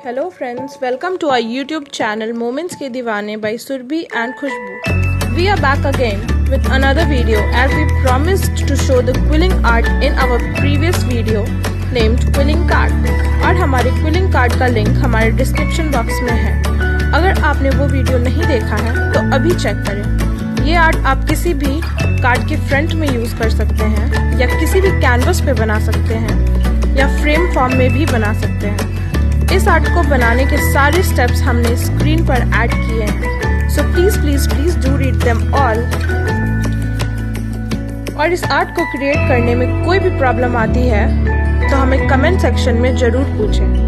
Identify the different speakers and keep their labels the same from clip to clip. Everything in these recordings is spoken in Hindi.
Speaker 1: Hello friends, welcome to our YouTube channel Momentskedeewaney by Surbhi and Khushbu. We are back again with another video as we promised to show the quilling art in our previous video named Quilling card. और हमारे Quilling card का लिंक हमारे डिस्क्रिप्शन बॉक्स में है। अगर आपने वो वीडियो नहीं देखा है तो अभी चेक करें। ये आर्ट आप किसी भी कार्ड के फ्रंट में यूज कर सकते हैं या किसी भी कैनवस पे बना सकते हैं या फ्रेम फॉर्म में भी बना सकते हैं। इस आर्ट को बनाने के सारे स्टेप्स हमने स्क्रीन पर ऐड किए हैं, so please do read them all. और इस आर्ट को क्रिएट करने में कोई भी प्रॉब्लम आती है तो हमें कमेंट सेक्शन में जरूर पूछें।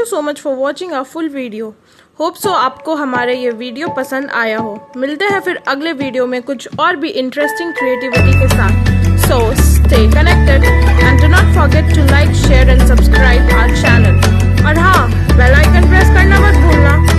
Speaker 1: So much for watching our full video. Hope so आपको हमारा ये वीडियो पसंद आया हो। मिलते हैं फिर अगले वीडियो में कुछ और भी इंटरेस्टिंग क्रिएटिविटी के साथ। So stay connected and do not forget to like, share and subscribe our channel। और हाँ, बेल आइकन प्रेस करना मत भूलना।